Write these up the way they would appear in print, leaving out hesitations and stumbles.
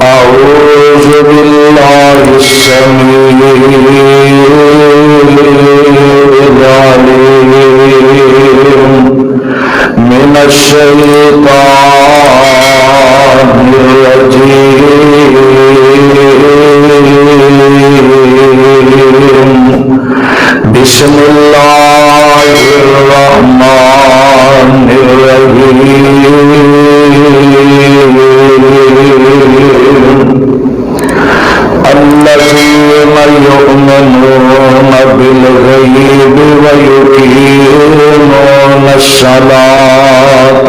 أعوذ بالله السميع العليم من الشيطان الرجيم بسم الله الرحمن الرحيم الذين يؤمنون بالغيب ويقيمون الصلاة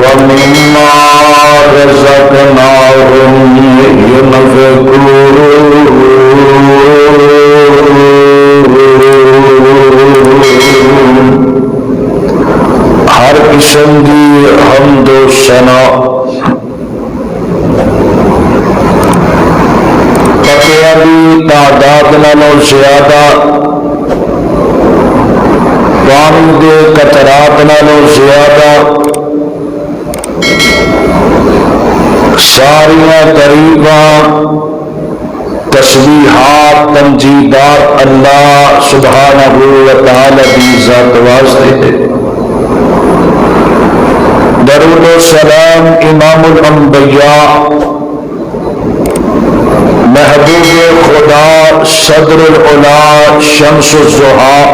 ومما رزقناهم ينفقون ہر قسم دی حمد و ثنا تقویٰ دی تعداد نالوں زیادہ، پانی دے قطرات نالوں زیادہ، ساریاں تریفاں تسبیحات تمجیدات اللہ سبحانہ و تعالی دی ذات واسطے ہے۔ درود و سلام امام الانبیاء محبوب خدا صدر العلا شمس الضحیٰ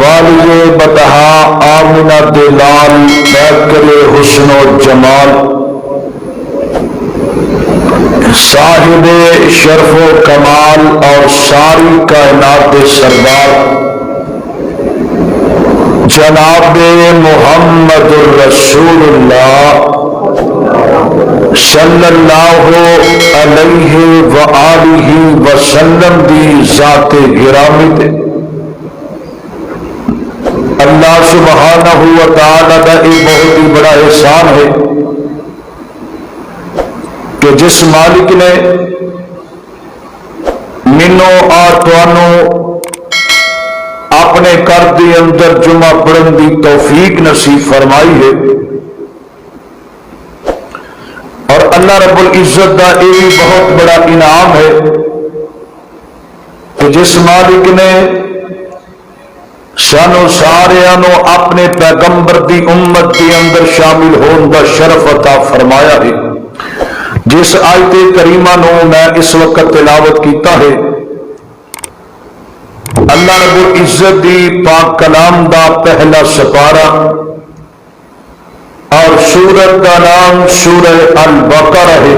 والد بطحا آمنہ دلال پیکر حسن و جمال صاحب شرف و کمال اور ساری کائنات سردار جناب محمد الرسول اللہ صلی اللہ علیہ وآلہ وسلم دی ذات گرامی تے اللہ سبحانہ و تعالی کا ایک بہت ہی بڑا احسان ہے کہ جس مالک نے منو اور توانو اپنے گھر کے اندر جمعہ پڑھن کی توفیق نصیب فرمائی ہے، اور اللہ رب العزت کا یہ بھی بہت بڑا انعام ہے کہ جس مالک نے سانو سارے اپنے پیغمبر دی امت کے اندر شامل ہون کا شرف عطا فرمایا ہے۔ جس آیت کریمہ نو میں اس وقت تلاوت کیتا ہے، اللہ رب العزت دی پاک کلام دا پہلا سپارہ اور سورت کا نام سورہ البقرہ ہے۔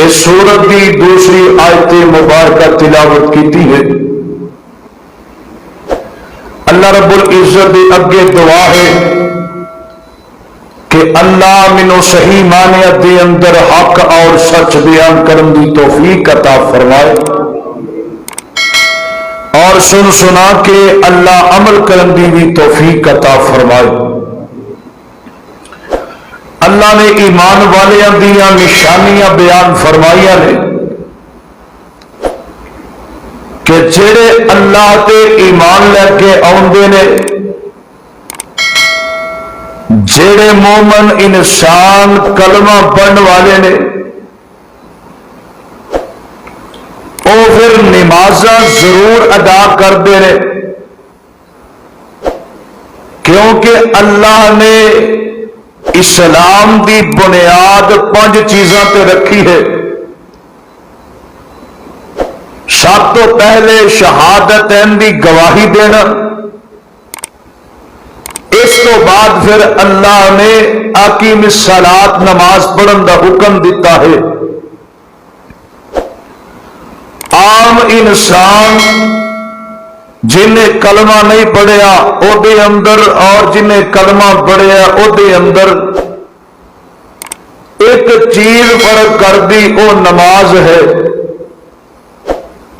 اس سورت دی دوسری آیت مبارکہ تلاوت کیتی ہے۔ اللہ رب العزت دی اگے دعا ہے کہ اللہ منو صحیح معنیت دے اندر حق اور سچ بیان کرن دی توفیق عطا فرمائے، اور سن سنا کے اللہ عمل کرن دی بھی توفیق عطا فرمائے۔ اللہ نے ایمان والیاں دیاں نشانیاں بیان فرمائیاں نے کہ جڑے اللہ تے ایمان لے کے آوندے نے، جڑے مومن انسان کلمہ پڑھن والے نے، وہ پھر نمازاں ضرور ادا کرتے ہیں، کیونکہ اللہ نے اسلام دی بنیاد 5 چیزاں تے رکھی ہے۔ سب تو پہلے شہادتین دی گواہی دینا، اس تو بعد پھر اللہ نے اقیم الصلاۃ نماز پڑھن دا حکم دیتا ہے۔ عام انسان جنہیں کلمہ نہیں پڑھیا او دے اندر اور جنہیں کلمہ پڑھیا او دے اندر ایک چیز فرق کر دی، وہ نماز ہے۔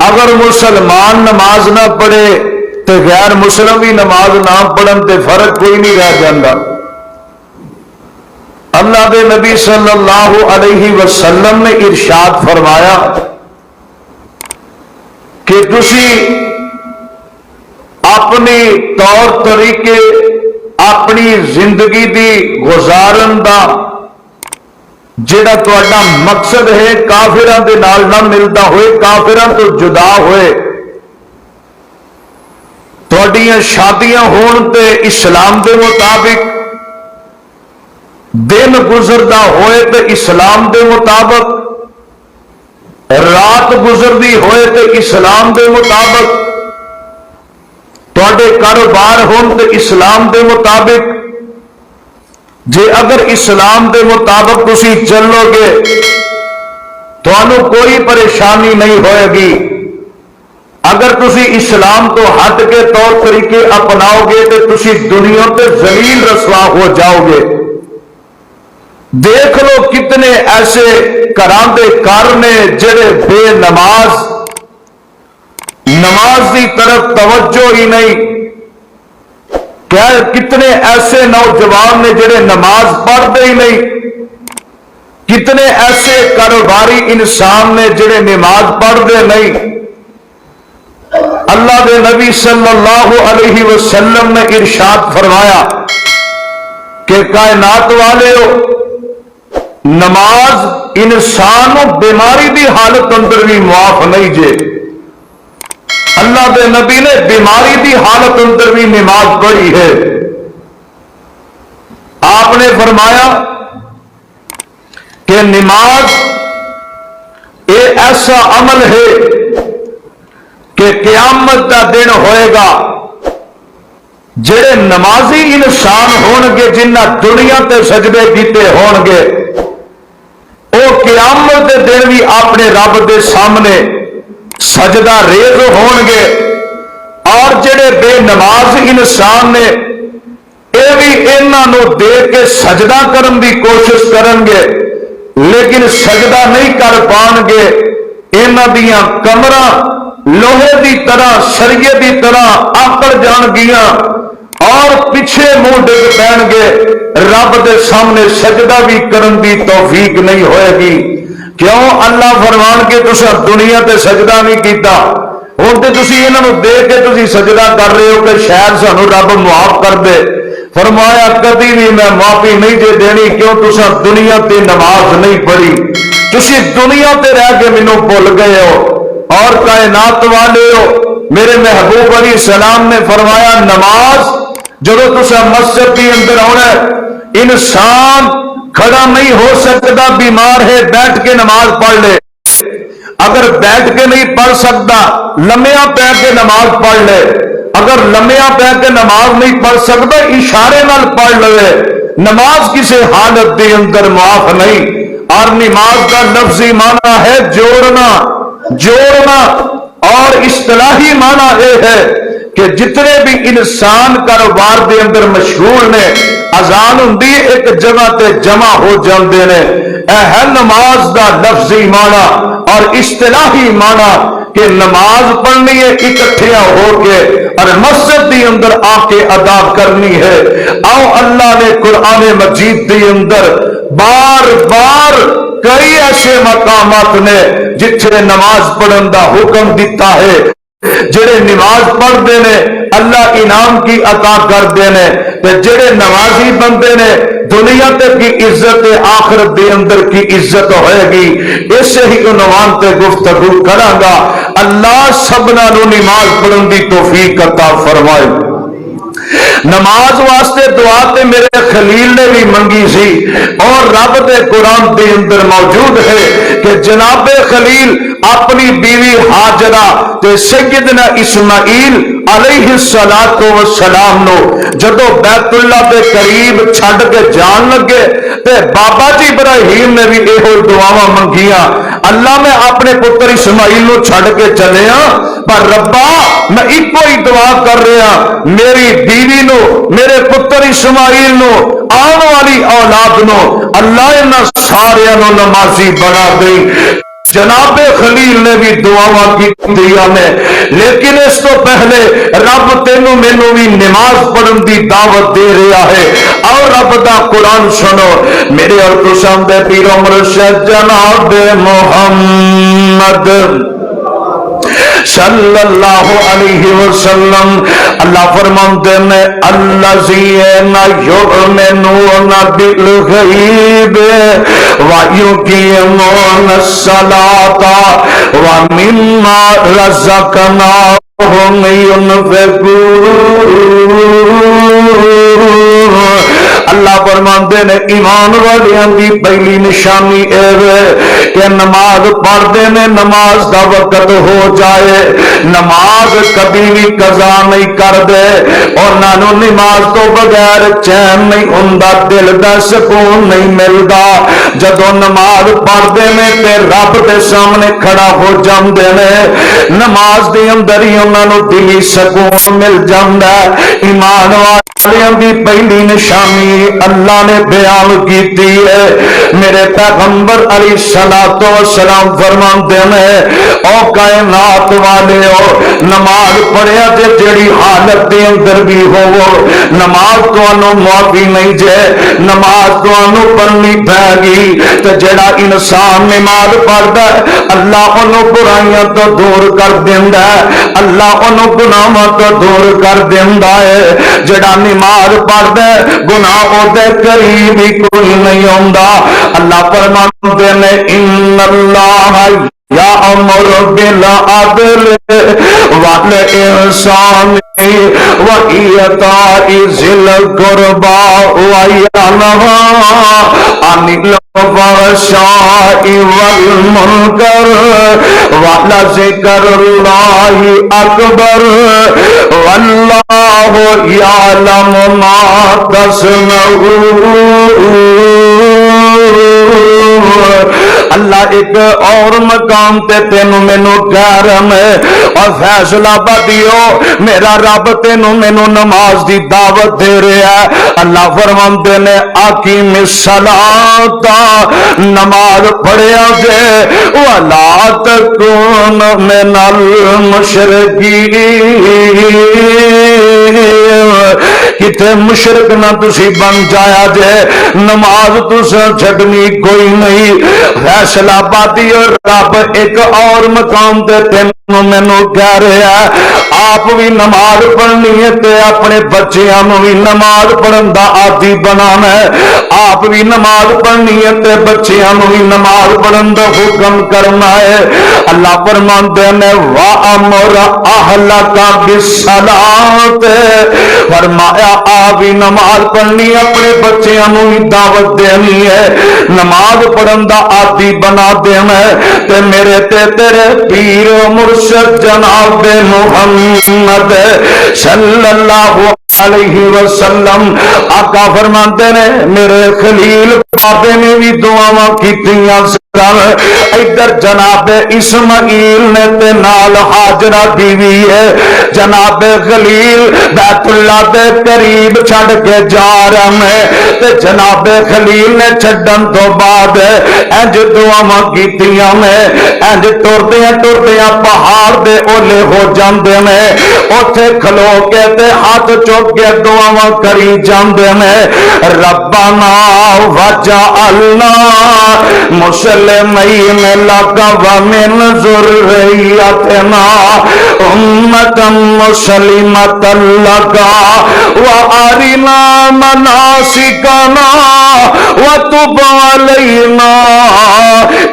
اگر مسلمان نماز نہ پڑھے تو غیر مسلم بھی نماز نہ پڑھن تے فرق کوئی نہیں رہ جاندہ۔ اللہ دے نبی صلی اللہ علیہ وسلم نے ارشاد فرمایا کہ تسی اپنی طور طریقے اپنی زندگی دی گزارن دا جڑا تہاڈا مقصد ہے کافراں دے نال نہ ملدا ہوئے، کافراں تو جدا ہوئے، تہاڈیاں شادیاں ہون تے اسلام دے مطابق، دن گزردا ہوئے تے اسلام دے مطابق، رات گزردی ہوئے تے اسلام دے مطابق، تہاڈے کاروبار ہون تے اسلام دے مطابق، جے اگر اسلام دے مطابق تسی چلو گے تانوں کوئی پریشانی نہیں ہوئے گی۔ اگر تسی اسلام تو ہٹ کے طور طریقے اپناؤ گے تو تسی دنیا تے ذلیل رسوا ہو جاؤ گے۔ دیکھ لو کتنے ایسے گھراں دے گھر نے جڑے بے نماز دی طرف توجہ ہی نہیں، کتنے ایسے نوجوان نے جڑے نماز پڑھتے ہی نہیں، کتنے ایسے کاروباری انسان نے جڑے نماز پڑھتے نہیں۔ اللہ دے نبی صلی اللہ علیہ وسلم نے ارشاد فرمایا کہ کائنات والے نماز انسان بیماری دی حالت اندر بھی معاف نہیں جے۔ اللہ دے نبی نے بیماری دی حالت اندر بھی نماز پڑھی ہے۔ آپ نے فرمایا کہ نماز ایک ایسا عمل ہے کہ قیامت کا دن ہوئے گا جڑے نمازی انسان ہون گے جنہ دنیا تے سجدے کیتے ہون گے وہ قیامت کے دن بھی اپنے رب دے سامنے سجدہ ریز ہون گے، اور جڑے بے نماز انسان نے یہ بھی انہوں دے کے سجدہ کرن دی کوشش کرن گے لیکن سجدہ نہیں کر پان گے۔ انہاں دیاں کمراں لوہے دی طرح سریے دی طرح آکڑ جان گیاں اور پیچھے منہ ڈگ پین گے، رب دے سامنے سجدہ بھی کرن دی توفیق نہیں ہوئے گی۔ کیوں؟ اللہ فرمان کے تسا دنیا تے سجدہ نہیں کیتا، ہن تے تسی انہاں نوں دیکھ کے تسی سجدہ کر رہے ہو کہ شاید سانوں رب معاف کر دے۔ فرمایا کبھی بھی میں معافی نہیں دے دینی، کیوں؟ تسا دنیا تے نماز نہیں پڑھی، تسی دنیا تے رہ کے مینوں بھول گئے ہو۔ اور کائنات والے ہو، میرے محبوب علیہ السلام نے فرمایا نماز جدو تسا مسجد کے اندر آنا ہے، انسان کھڑا نہیں ہو سکتا، بیمار ہے بیٹھ کے نماز پڑھ لے، اگر بیٹھ کے نہیں پڑھ سکتا لمیا پہ کے نماز پڑھ لے، اگر لمیا پہ کے نماز نہیں پڑھ سکتا اشارے نال پڑھ لے، نماز کسی حالت کے اندر معاف نہیں۔ اور نماز کا لفظی معنی ہے جوڑنا، جوڑنا، اور اصطلاحی معنی یہ ہے کہ جتنے بھی انسان کاروبار دے اندر مشغول نے اذان ہوندی ایک جگہ تے جمع ہو جاندے نے، اے ہے نماز دا لفظی معنی اور اصطلاحی معنی کہ نماز پڑھنی ہے اکٹھیا ہو کے اور مسجد دی اندر آ کے ادا کرنی ہے۔ آؤ اللہ نے قرآن مجید دی اندر بار بار کئی ایسے مقامات نے جتھے نماز پڑھن دا حکم دیتا ہے، جڑے نماز پڑھتے ہیں اللہ انعام کی عطا کرتے ہیں، جڑے نمازی بندے نے دنیا تک کی عزت آخرت دے اندر کی عزت ہوئے گی۔ اسے ہی عنوان تے گفتگو کراں گا۔ اللہ سبنا نو نماز پڑھن دی توفیق عطا فرمائے۔ نماز واسطے دعا تے میرے خلیل نے بھی منگی سی اور رب دے قرآن دے اندر موجود ہے کہ جناب خلیل اپنی بیوی ہاجرہ تے سیدنا اسماعیل علیہ السلام نو جدو بیت اللہ دے قریب چھڈ کے جان لگے تے بابا جی ابراہیم نے بھی یہ دعاواں منگیاں، اللہ میں اپنے پتر اسماعیل نو چھڈ کے چلے ہاں پر ربا میں ایک ہی دعا کر رہا، میری بیوی نو میرے پتر اسماعیل نو آن والی اولاد نو اللہ انہاں سارے نو نمازی بنا دے۔ جناب خلیل نے بھی دعاواں کی دیا نے، لیکن اس تو پہلے رب تینوں مینوں بھی نماز پڑھن دی دعوت دے رہا ہے۔ اور رب دا قرآن سنو میرے اور تساں دے پیر مرشد جناب محمد صلی اللہ علیہ وسلم اللہ فرماتے ہیں الذین یؤمنون بالغیب ویقیمون الصلاۃ ومما رزقناہم ينفقون اللہ فرماندے نے ایمان والیاں دی پہلی نشانی اے کہ نماز پڑھتے نے نماز دا وقت ہو جائے نماز کبھی بھی قضا نہیں کر دے اور نانو نماز تو بغیر چین نہیں ہوندا دل دا سکون نہیں ملدا جدوں نماز پڑھتے نے تے رب دے سامنے کھڑا ہو جاندے نے نماز دے اندر ہی انہاں نو دلی سکون مل جاندا ہے ایمان والیاں دی پہلی نشانی اللہ نے بیان کیتی ہے میرے پیغمبر علیہ الصلوۃ والسلام فرماتے ہیں او کائنات والے ہو نماز پڑھیا تے جڑی حالت دے اندر بھی ہوو نماز تانوں معافی نہیں جے نماز تانوں پڑھنی پے گی تے جڑا انسان نماز پڑھدا ہے اللہ اونوں برائیاں تو دور کر دیندا ہے اللہ اونوں گناہاں تو دور کر دیندا ہے جڑا نماز پڑھدا ہے گناہ دے قریب ہی کوئی نہیں ہوندا اللہ فرماتے نے ان اللہ یأمر بالعدل والإحسان وإيتاء ذی القربى وینہی عن الفحشاء والمنکر ولذکر اللہ اکبر واللہ یعلم ما تصنعون اللہ ایک اور مقام تے تینوں مینوں کہہ رہا ہے اور فیصلہ بدیو میرا رب تینوں مینوں نماز دی دعوت دے رہا ہے اللہ فرماندے نے اقیم الصلاۃ نماز پڑھیا جے ولا تکون من المشرکین کتے مشرک نہ تسی بن جایا جے نماز تساں چھڈنی کوئی نہیں فیصلہ پاتی اور رب ایک اور مقام تے تینوں مینوں کہہ رہا ہے آپ بھی نماز پڑھنی ہے تے اپنے بچیاں نوں بھی نماز پڑھن دا عادی بنانا ہے آپ بھی نماز پڑھنی ہے تے بچیاں نوں بھی نماز پڑھن دا حکم کرنا ہے اللہ فرماندے نے وَأَمُرْ أَهْلَكَ بِالصَّلَاةِ فرمایا آپ بھی نماز پڑھنی اپنے بچیاں نوں بھی دعوت دینی ہے نماز پڑھن دا عادی بنا دینا ہے تے میرے تے تیرے پیر مرشد جناب محمد صلی اللہ علیہ وسلم آقا فرماتے نے میرے خلیل بابے نے بھی دعاواں کیتیاں ادھر جناب اسماعیل نے تے نال ہاجرہ بیوی ہے جناب خلیل بیت اللہ دے قریب چھڑ کے جا رہے ہیں تے جناب خلیل نے چھڈن تو بعد انج دعاواں کیتیاں میں انج ٹردیاں پہاڑ دے اولے ہو جاندے نے اوتھے کھلو کے تے ہاتھ چوک کے دعاواں کری جاندے نے ربنا وجعلنا مسلمین لک ومن ذریتنا امة مسلمة لک وارنا مناسکنا وتب علینا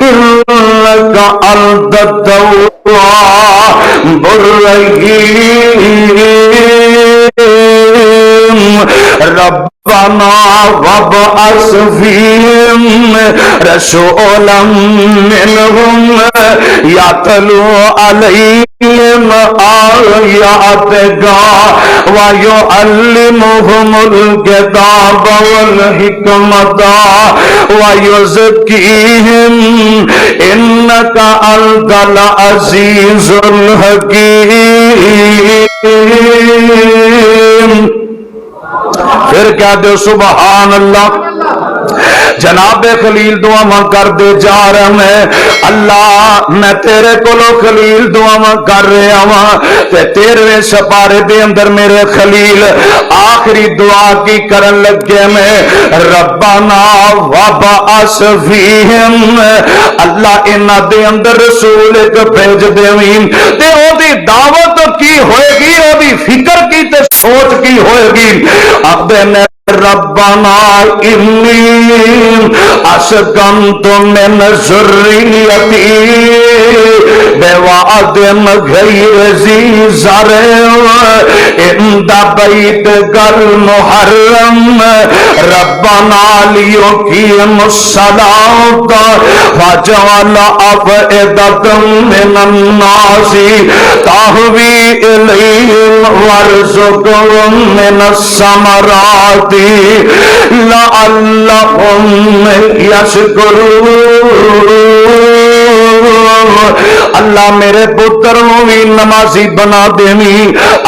انک انت التواب الرحیم ربنا وابعث فیہم رسولا منہم یتلو علیہم آیاتک ویعلمہم الکتاب والحکمت ویزکیہم انک انت العزیز الحکیم پھر کیا دے سبحان اللہ جناب خلیل دعاواں کر دے جا رہا ہے اللہ میں تیرے کولو خلیل دعاواں کر رہا ہاں تے 13ویں سپارے دے اندر میرے خلیل آخری دعا کی کرن لگے میں ربنا وبعث فیہم اللہ انہاں دے اندر رسول ایک بھیج دیویں تے او دی دعوت کی ہوئے گی او دی فکر کی تے سوچ کی ہوئے گی اب نے ربنا انی اسکنت من ذریتی بواد غیر ذی زرع عند بیتک المحرم ربنا لیقیموا الصلاة فاجعل أفئدة من الناس تهوی إلیہم وارزقهم من الثمرات لعلهم یشکرون اللہ میرے پتر نو بھی نمازی بنا دیویں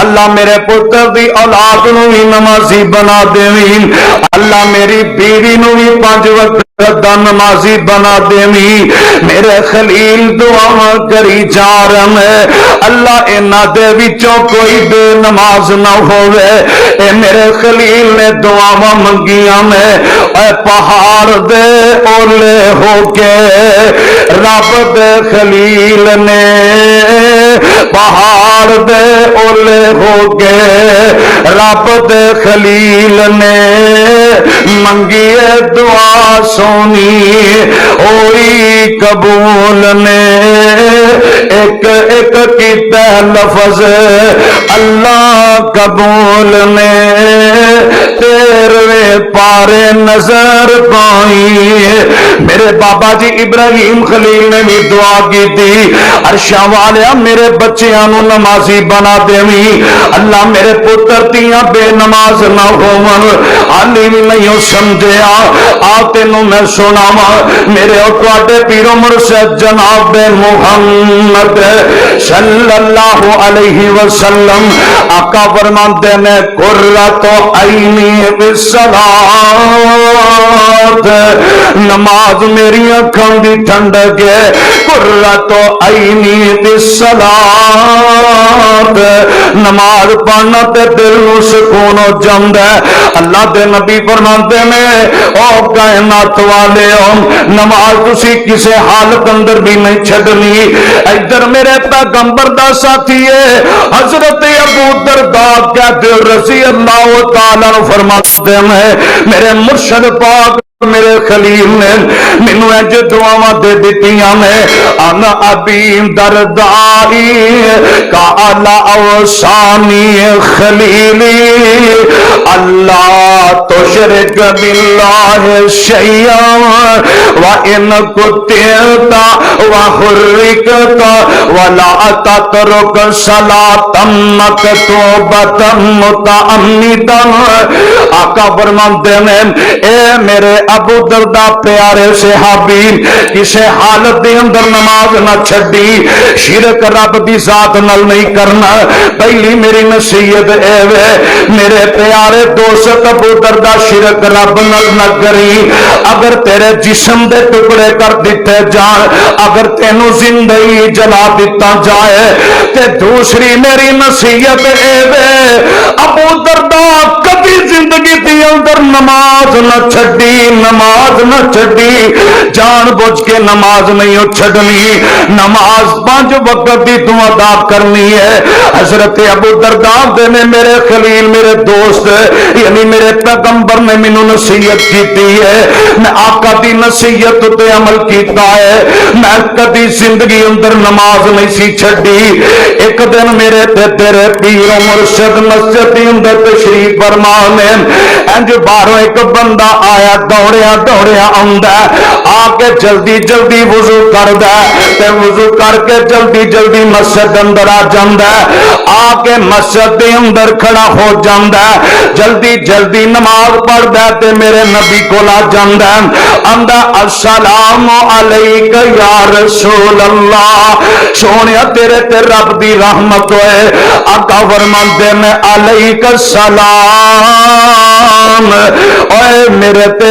اللہ میرے پتر دی اولاد نو بھی نمازی بنا دیویں اللہ میری بیوی نو بھی 5 وقت دا نمازی بنا دیویں میرے خلیل دعاواں کری جا رہا ہے اللہ انہاں دے وچوں کوئی بے نماز نہ ہوئے اے میرے خلیل نے دعاواں منگیاں میں اے پہاڑ دے اولے ہو کے رب دے خلیل نے پہاڑ دے اولے ہو کے رب دے خلیل نے منگیے دعا سونی ہوئی قبول نے ایک ایک کیتا لفظ اللہ قبول نے 13ویں پارے نظر پائی میرے بابا جی ابراہیم خلیل نے بھی دعا کی تھی عرشاں والیا میرے بچیاں نو نمازی بنا دیویں اللہ میرے پتر تیاں بے نماز نہ ہون حالی بھی نہیں سمجھیا آ تینوں میں سناواں میرے او تواڈے پیر و مرشد جناب محمد صلی اللہ علیہ وسلم آقا فرماتے ہیں قرۃ عینی بالصلاۃ نماز میری اکھاں دی ٹھنڈک ہے قرۃ عینی بالصلاۃ نماز پڑھنا تے دل نو سکون ہو جاندا ہے اللہ دے نبی فرماتے ہیں او کائنات والے نماز تسی کسے حالت اندر بھی نہیں چھڈنی ادھر میرے پیغمبر دا ساتھی ہے حضرت ابو درداء کہتے رضی اللہ تعالیٰ عنہ فرماتے ہیں میرے مرشد پاک میرے خلیل نے مینوں اج دعاواں دے دتیاں نے انا ابی دردائی قال اوصانی خلیلی اللہ تشرک باللہ شیئا وان قتلت وحرکت ولا تترک صلاة مکتوبۃ متعمدا آقا فرماتے ہیں اے میرے ابو درداء پیارے صحابی کسے حالت دے اندر نماز نہ چھڈی شرک رب دی ذات نال نہیں کرنا پہلی میری نصیحت اے وے میرے پیارے دوست ابو درداء شرک رب نال نہ کری اگر تیرے جسم دے ٹکڑے کر دیتے جان اگر تینوں زندگی جلا دیتا جائے تے دوسری میری نصیحت اے وے ابو درداء کبھی زندگی دی اندر نماز نہ چھڈی نماز نہ چھڈی جان بوجھ کے نماز نہیں چھڈنی نماز 5 وقت دی تو ادا کرنی ہے حضرت ابو درداء دے نے میرے خلیل میرے دوست یعنی میرے پیغمبر نے مینوں نصیحت کیتی ہے میں آقا دی نصیحت تے عمل کیتا ہے میں کبھی زندگی اندر نماز نہیں سی چھڈی ایک دن میرے تے تیرے پیر و مرشد مسجد دے اندر تشریف فرما نے انج باہروں ایک بندہ آیا دوڑیا دوڑیا آندا آ کے جلدی جلدی وضو کردا تے وضو کر کے جلدی جلدی مسجد اندر آ جاندا آ کے مسجد دے اندر کھڑا ہو جاندا جلدی جلدی نماز پڑھدا تے میرے نبی کول آ جاندا آندا السلام علیک یا رسول اللہ سونیا تیرے تے رب دی رحمت ہوئے آقا فرماندے نے علیک السلام اے میرے تے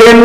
3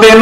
3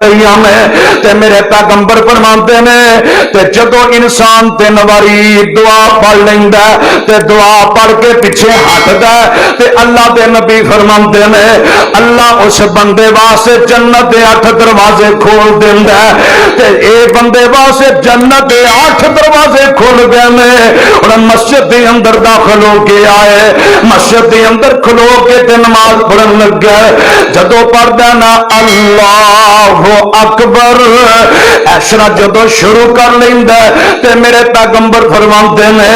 تے میرے پیغمبر فرماتے نے تے جدو انسان 3 واری دعا پڑھ لیندا تے دعا پڑھ کے پیچھے ہٹدا تے اللہ دے نبی فرماتے نے اللہ اس بندے واسطے جنت دے 8 دروازے کھول دیندا تے اے بندے واسطے جنت دے 8 دروازے کھل گئے نے اور مسجد دے اندر داخل ہو کے آئے مسجد دے اندر کھلو کے تے نماز پڑھن لگ گئے جدو پڑھدا نا اللہ اکبر ایسا جدو شروع کر لیندا تے میرے پیغمبر فرماتے نے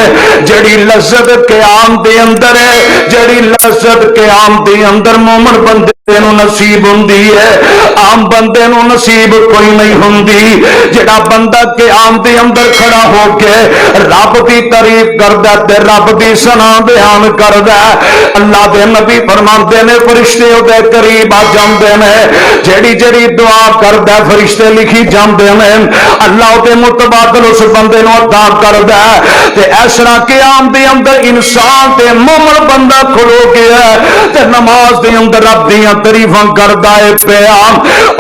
جڑی لذت قیام دے اندر ہے جڑی لذت قیام دے اندر مومن بندے نو نصیب ہوندی ہے عام بندے نو نصیب کوئی نہیں ہوندی جڑا بندہ قیام دے اندر کھڑا ہو کے رب دی تعریف کردا تے رب دی ثنا بیان کردا اللہ دے نبی فرماندے نے فرشتے اودے قریب آ جاندے نے جڑی جڑی دعا کردا فرشتے لکھی جاندے نے اللہ دے متبادل اس بندے نو عطا کردا تے ایسا قیام دے اندر انسان تے مومن بندہ کھلو گیا تے نماز دے اندر رب دیاں تعریفاں کردا ہے پیا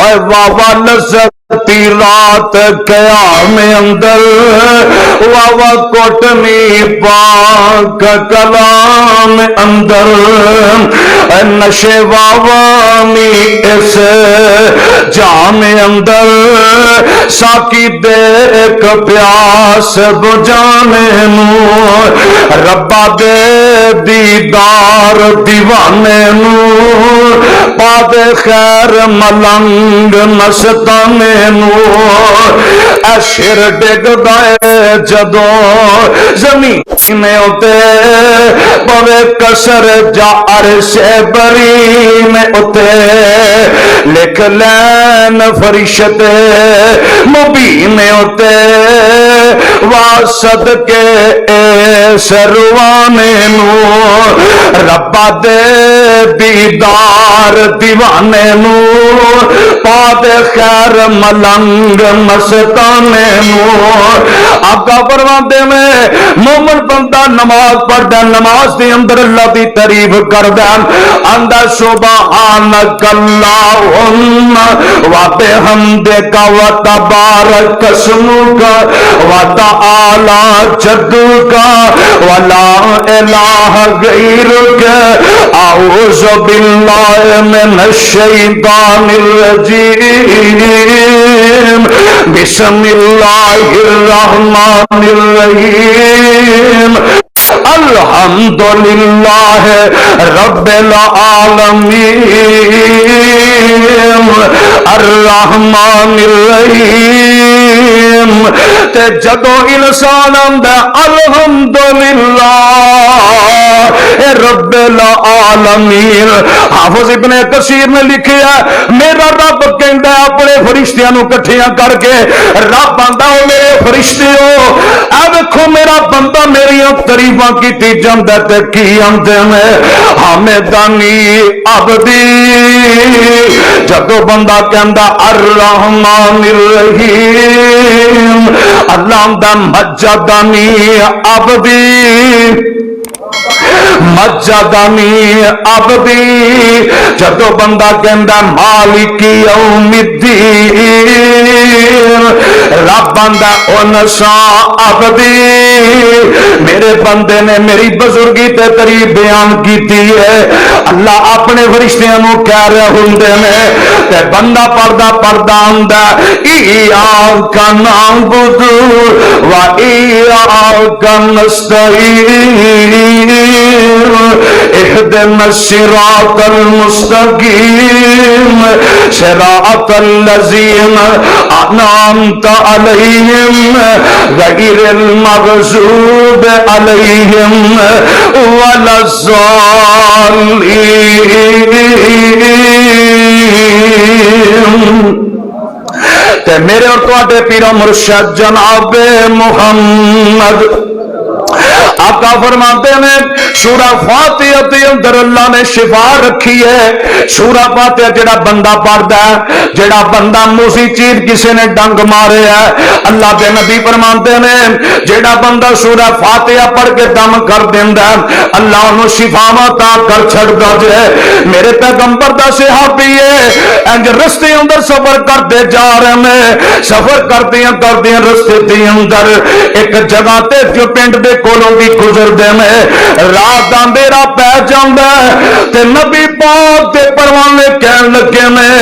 اے واہ واہ لذت رات قیام اندر واوا کوٹنی پاک کلام اندر نشے واوانی اس جام اندر ساکی دیکھ پیاس بجانے نو ربا دے دیدار دیوانے نو پا دے خیر ملنگ مستانے اشر ڈگ دائے جدو زمین میں اتے پوے کسر جا عرش بری میں اتے لکھ لین فرشتے مبین میں اتے واسد کے سروانے نو ربا دے دیدار دیوانے نو پا دے خیر ملنگ مستانے نو آقا فرماندے میں مومن بندہ نماز پڑھدا نماز دے اندر اللہ دی تعریف کردا آندا سبحانک اللہم و بحمدک و تبارک اسمک و تعالی جدک و لا الہ غیرک اعوذ باللہ من الشیطان الرجیم بسم اللہ الرحمن الرحیم الحمدللہ رب العالمین الرحمن الرحیم تے جدو انسان آندا الحمدللہ رب العالمین حافظ ابن کثیر نے لکھیا میرا رب کہندا اپنے فرشتیاں نو کٹھیاں کر کے رب آندا او میرے فرشتیو اے ویکھو میرا بندہ میریاں تعریفاں کیتی جاندا تے کی آندے نے حمدانی عبدی جدو بندہ کہندا الرحمن الرحیم اللہ آندا مجدانی عبدی مجدانی عبدی جدو بندہ کہندا مالک یوم الدین رب آندا انسا عبدی میرے بندے نے میری بزرگی تے تعریف بیان کیتی ہے اللہ اپنے فرشتیاں نو کہہ رہے ہوندے نے تے بندہ پڑھدا آندا ایاک نعبد و ایاک نستعین اهدنا الصراط المستقيم صراط الذين أنعمت عليهم غير المغضوب عليهم ولا الضالين تے میرے اور تواڈے پیر مرشد جناب محمد آقا فرماتے ہیں سورہ فاتحہ کے اندر اللہ نے شفا رکھی ہے. سورہ فاتحہ جڑا بندہ پڑھدا ہے, جڑا بندہ موسی چیز کسی نے ڈنگ مارے ہے, اللہ کے نبی فرماتے ہیں جڑا بندہ سورہ فاتحہ پڑھ کے دم کر دیندا ہے اللہ انہوں شفاواں تا کر چھڑدا جے. میرے پیغمبر دا صحابی ہے انج رستے اندر سفر کرتے جا رہے ہیں, سفر کردیاں کردیاں رستے دے اندر ایک جگہ تے جو پنڈ دے کولوں بھی گزر دے میں رات دا اندھیرا پی جاندا ہے تے نبی پاک تے پروانے کہن لگے میں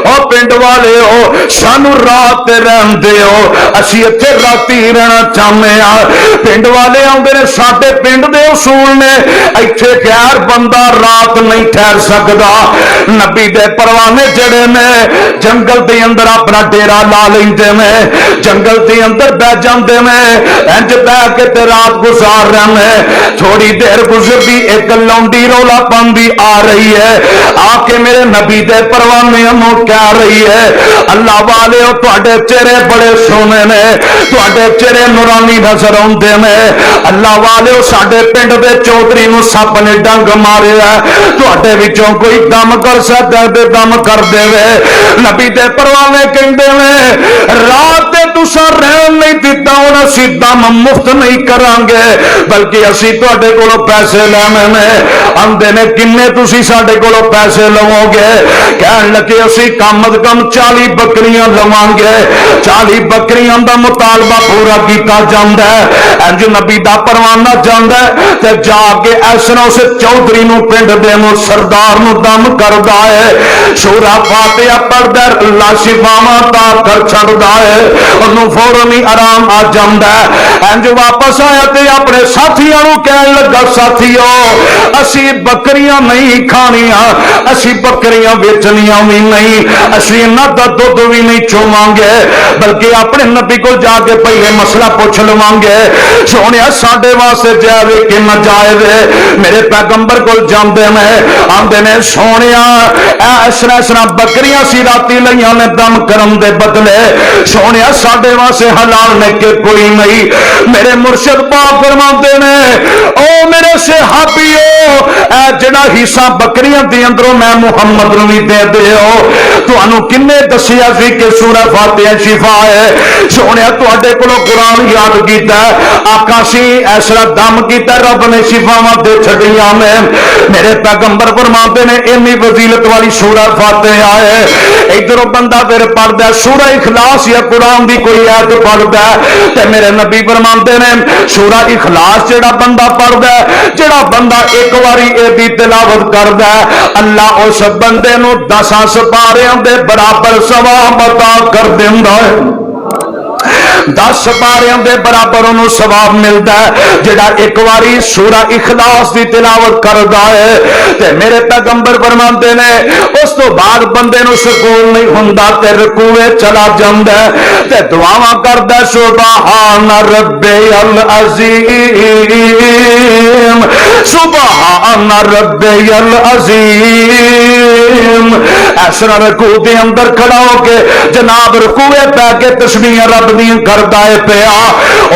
او پنڈ والے ہو سانو رات تے رہن دیو اسی ایتھے راتی رہنا چاہنے ہاں. پنڈ والے آندے نے ساڈے پنڈ دے اصول نے ایتھے غیر بندہ رات نہیں ٹھہر سکدا. نبی دے پروانے جڑے نے جنگل دے اندر اپنا ڈیرا لا لیندے نے, جنگل دے اندر بیٹھ جاندے نے, انج بیٹھ کے تے رات گزار رہے ہیں. تھوڑی دیر گزرتی ایک لونڈی رولا پاندی آ رہی ہے, آ کے میرے نبی دے پروانے نوں کہہ رہی ہے اللہ والے ہو تواڈے چہرے بڑے سونے نے, تواڈے چہرے نورانی نظر آندے نے. اللہ والے ہو ساڈے پنڈ دے چودھری نوں سپ نے ڈنگ مارے ہے, تواڈے وچوں کوئی دم کر سکدا ہے دم کر دے. نبی دے پروانے کہندے نے رات تے تساں رہن نہیں دتا ہن اسی دم مفت نہیں کران گے بلکہ اسی تواڈے کولوں پیسے لینے نے. آندے نے کنے تسی ساڈے کولوں پیسے لو گے؟ کہن لگے اسی کم از کم 40 بکریاں لواں گے. 40 بکریاں دا مطالبہ پورا کیتا جاندا ہے. انج نبی دا پروانہ جاندا ہے تے جا کے اس طرح اس چودھری نوں پنڈ دے نوں سردار نوں دم کردا ہے. سورہ فاتحہ پڑھدا ہے اللہ شفاواں عطا کر چھڑدا ہے, اونوں فوراً ہی آرام آ جاندا ہے. انج واپس آیا تے اپنے ساتھیاں نوں کہن لگا ساتھیو اسی بکریاں نہیں کھانیاں, اسی بکریاں بیچنیاں بھی نہیں, اسی انہاں دا دودھ بھی نہیں چوواں گے بلکہ اپنے نبی کو جا کے پہلے مسئلہ پوچھ لواں گے سونیا ساڈے واسطے جائز کہ ناجائز ہے. میرے پیغمبر کو جاندے نے آندے نے سونیا اس طرح بکریاں سی راتی لئیاں نے دم کرم دے بدلے سونیا ساڈے واسطے حلال نے کہ کوئی نہیں. میرے مرشد پاک فرماتے نے او میرے صحابیو اے جڑا حصہ بکریاں دے اندروں میں محمد نوں بھی دے دیو. تانوں کنے دسیا سی کہ سورہ فاتحہ شفا ہے؟ سونیا تواڈے کولوں قرآن یاد کیتا ہے, آقا سی ایسا دم کیتا رب نے شفاواں دے چھڈیاں نے. میرے پیغمبر فرماتے نے اینی فضیلت والی سورہ فاتحہ ہے. ادھروں بندہ پھر پڑھدا سورہ اخلاص یا قرآن دی کوئی آیت پڑھدا تے میرے نبی فرماتے نے سورہ اخلاص جڑا بندہ پڑھدا ہے, جڑا بندہ ایک واری اے دی تلاوت کردا ہے اللہ اس بندے نوں 10 سپاریاں دے برابر ثواب عطا کر دیندا ہے. 10 سپاریاں دے برابر انہوں ثواب ملتا ہے جڑا ایک واری سورہ اخلاص دی تلاوت کردا ہے. تے میرے پیغمبر فرماتے نے اس تو بعد بندے نو سکون نہیں ہوندا تے رکوع چلا جاندا ہے تے دعاواں کردا سبحان ربی العظیم سبحان ربی العظیم. ایسا رکوع دے اندر کھڑا ہو کے جناب رکوع پہ کے تسبیحاں رب دی کردا ہے پیا.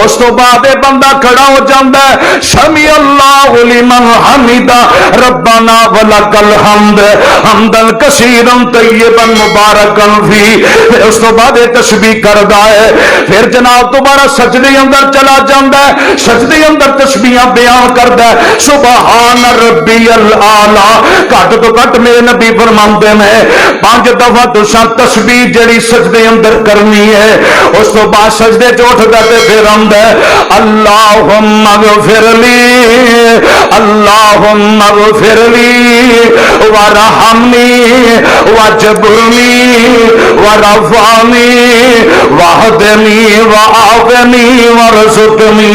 اس تو بعد بندہ کھڑا ہو جاندا ہے سمی اللہ لمن حمدا ربنا ولک الحمد حمدا کثیرا طیبا مبارکا فی. پھر اس تو بعد تسبیح کردا ہے. پھر جناب دوبارہ سجدے اندر چلا جاندا ہے, سجدے اندر تسبیحاں بیان کردا ہے سبحان ربی الاعلی. گھٹ تو گھٹ میرے نبی فرماندے نے 5 دفعہ تساں تسبیح جڑی سجدے اندر کرنی ہے. اس تو بعد سجدے جو اٹھدا تے پھر آندا اللہم اغفر لی اللہم اغفر لی وارحمنی واجبرنی وارفعنی واہدنی وعافنی وارزقنی.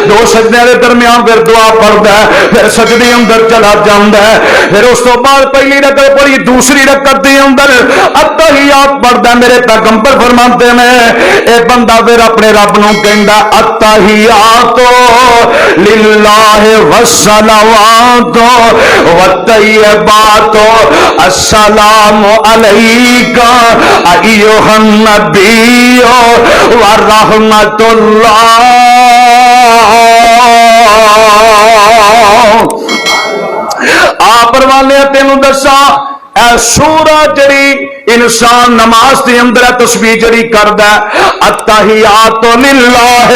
2 سجدے دے درمیان پھر دعا پڑھدا ہے, پھر سجدے اندر چلا جاندا ہے. پھر اس تو بعد پہلی رکعت پڑھی, دوسری رکعت دے اندر اتحیات پڑھدا ہے. میرے پیغمبر فرماتے ہیں اے بندہ پھر اپنے رب نو کہندا اتحیات للہ والصلوات والطیبات السلام علیکا ایھا النبی ورحمۃ اللہ آپ پروانے تینوں دسا اے سورہ جڑی انسان نماز دے اندر تسبیح جڑی کردا التحیات للہ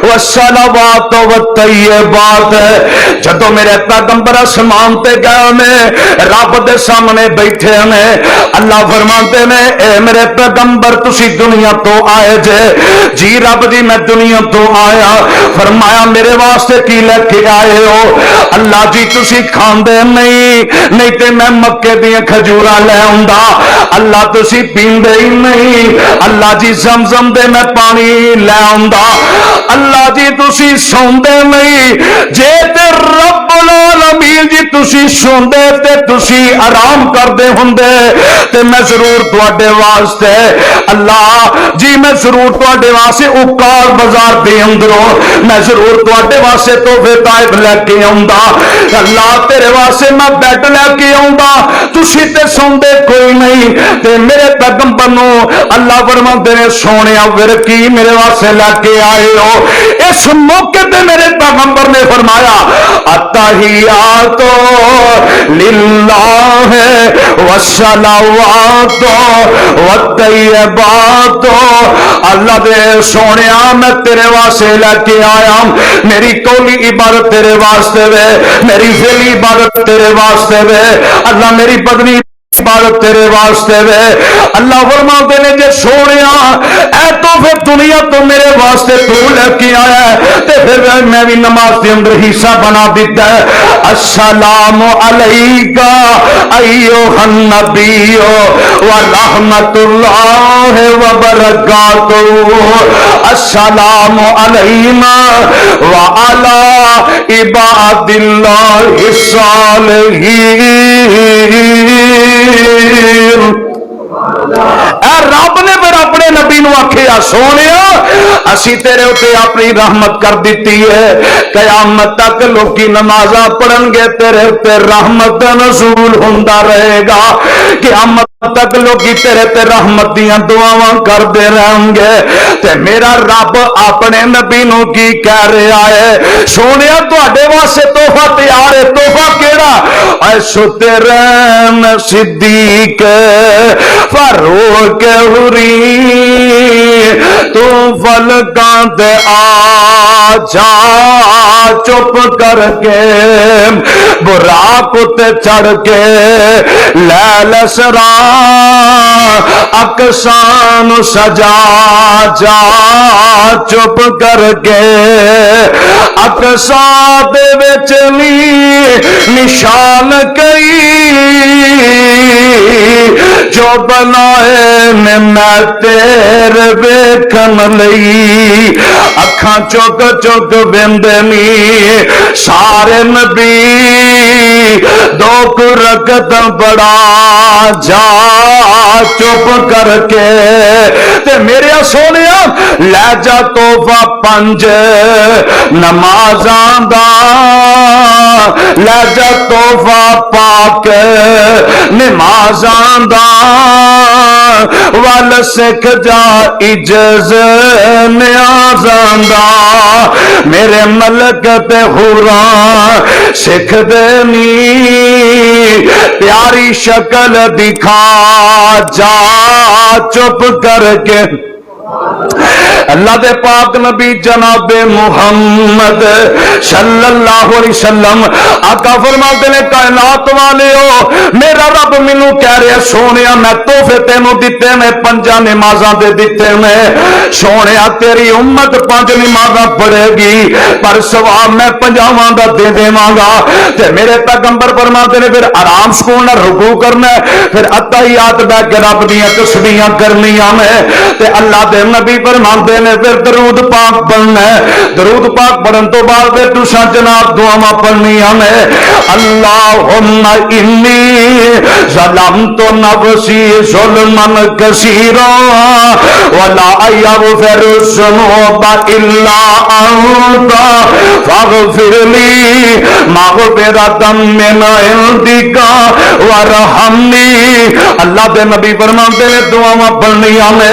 والصلوات والطیبات، جدوں میرے پیغمبر آسمان تے گئے نے رب دے سامنے بیٹھے نے اللہ فرماتے نے اے میرے پیغمبر تسی دنیا تو آئے جے؟ جی رب جی میں دنیا تو آیا۔ فرمایا میرے واسطے کی لے کے آئے ہو؟ اللہ جی تسی کھاندے نہیں تے میں مکے دیاں کھجوراں لے آوندا۔ اللہ تسی پیندے ہی نہیں، اللہ جی زمزم دے میں پانی لے آوندا۔ اللہ جی تسی سوندے نہیں، جے تے رب العالمین جی تسی سوندے تے تسی آرام کردے ہوندے تے میں ضرور تواڈے واسطے اللہ جی میں ضرور تواڈے واسطے اوکار بازار دے اندروں میں ضرور تواڈے واسطے تحفے طائف لے کے آوندا۔ اللہ تیرے واسطے میں بیڈ لے کے آوندا، تسی تے سوندے کوئی نہیں تے میرے پیغمبر نو اللہ فرماندے نے سونیا ور کی میرے واسطے لے کے آئے ہو؟ اس موقع تے میرے پیغمبر نے فرمایا التحیات للہ والصلوات والطیبات، اللہ دے سونیا میں تیرے واسطے لے کے آیا، میری قولی عبادت تیرے واسطے وے، میری فعلی عبادت تیرے واسطے وے، اللہ میری بدنی عبادت تیرے واسطے وے۔ اللہ فرماتے نے جے سونیا اے تو پھر دنیا تو میرے واسطے تو لے کے آیا ہے تے پھر میں بھی نماز کے اندر حصہ بنا دیتا ہے۔ السلام علیکہ ایھا النبی ورحمۃ اللہ وبرکاتہ، السلام علینا وعلی عباد اللہ الصالحین۔ اے رب نے پھر اپنے نبی نو آکھیا سونیا اسی تیرے اوتے اپنی رحمت کر دیتی ہے، قیامت تک لوکی نمازاں پڑھن گے تیرے اوتے رحمت دا نزول ہوندا رہے گا، قیامت تک لوگی تیرے تے رحمت دیاں دعاواں کردے رہیں گے۔ تے میرا رب اپنے نبی نو کی کہہ رہا ہے سونیا تواڈے واسطے تحفہ تیار ہے۔ تحفہ کیڑا؟ اے ستے رحم صدیق فاروق حری، تو فلکاں تے آ جا چپ کر کے، براق تے چڑھ کے لیل سرا اقسان سجا جا چپ کر کے، اقسا دے وچ نشان کئی جو بنائے میں تیرے ویکھن لئی، اکھاں چک چک ویندے نی سارے نبی، دو رکعت بڑا جا چپ کر کے تے میرے سونیا لے جا توفہ پنج نمازاں دا، لے جا توفہ پاک نمازاں دا، ول سکھ جا عجز نیازاں دا، میرے ملک تے حوراں سکھ دے نی پیاری شکل دکھا جا چپ کر کے۔ اللہ دے پاک نبی جناب محمد صلی اللہ علیہ وسلم آقا فرماتے نے کائنات والے ہو میرا رب مینوں کہہ رہا سونیا میں تحفے تینوں دیتے میں پنجاں نمازاں دے دیتے میں سونیا تیری امت پانچ نمازاں پڑھے گی پر ثواب میں پنجاواں دا دے دیواں گا۔ تے میرے پیغمبر فرماتے نے پھر آرام سکون نال رکوع کرنا ہے، پھر اتحیات بیٹھ کے رب دیاں تسبیحاں کرنیاں میں، تے اللہ دے نبی فرماندے نے پھر درود پاک پڑھنا ہے، درود پاک پڑھن تو بعد پھر تساں جناب دعاواں پڑھنیاں نے، اللہم انی ظلمت نفسی ظلما کثیرا ولا یغفر الذنوب الا انت فاغفر لی مغفرۃ من عندک وارحمنی۔ اللہ دے نبی فرماندے نے دعاواں پڑھنیاں نے،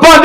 5